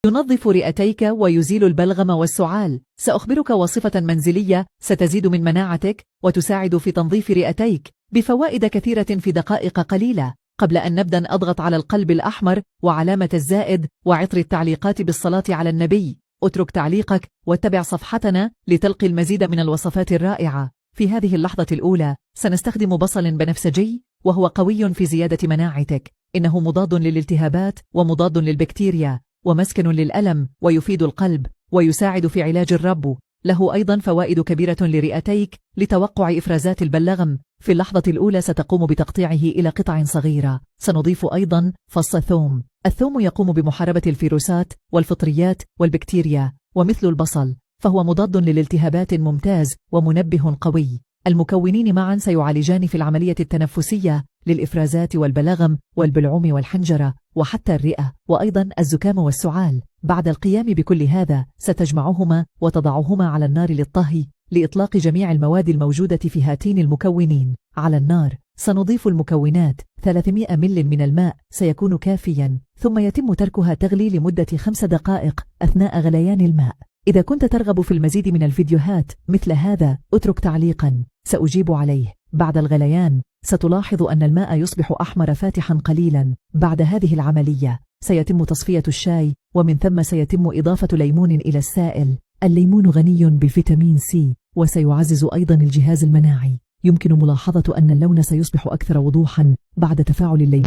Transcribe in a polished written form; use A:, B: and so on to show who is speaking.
A: ينظف رئتيك ويزيل البلغم والسعال. سأخبرك وصفة منزلية ستزيد من مناعتك وتساعد في تنظيف رئتيك بفوائد كثيرة في دقائق قليلة. قبل أن نبدأ أضغط على القلب الأحمر وعلامة الزائد وعطر التعليقات بالصلاة على النبي. اترك تعليقك واتبع صفحتنا لتلقي المزيد من الوصفات الرائعة. في هذه اللحظة الأولى سنستخدم بصل بنفسجي، وهو قوي في زيادة مناعتك. إنه مضاد للالتهابات ومضاد للبكتيريا ومسكن للألم، ويفيد القلب ويساعد في علاج الربو. له أيضا فوائد كبيرة لرئتيك لتوقع إفرازات البلغم. في اللحظة الأولى ستقوم بتقطيعه إلى قطع صغيرة. سنضيف أيضا فص ثوم. الثوم يقوم بمحاربة الفيروسات والفطريات والبكتيريا، ومثل البصل فهو مضاد للالتهابات ممتاز ومنبه قوي. المكونين معا سيعالجان في العملية التنفسية للإفرازات والبلغم والبلعوم والحنجرة وحتى الرئة، وأيضا الزكام والسعال. بعد القيام بكل هذا ستجمعهما وتضعهما على النار للطهي لإطلاق جميع المواد الموجودة في هاتين المكونين على النار. سنضيف المكونات 300 مل من الماء سيكون كافيا، ثم يتم تركها تغلي لمدة 5 دقائق أثناء غليان الماء. إذا كنت ترغب في المزيد من الفيديوهات مثل هذا اترك تعليقا سأجيب عليه. بعد الغليان ستلاحظ أن الماء يصبح أحمر فاتحا قليلا. بعد هذه العملية سيتم تصفية الشاي، ومن ثم سيتم إضافة ليمون إلى السائل. الليمون غني بالفيتامين سي وسيعزز أيضا الجهاز المناعي. يمكن ملاحظة أن اللون سيصبح أكثر وضوحا بعد تفاعل الليمون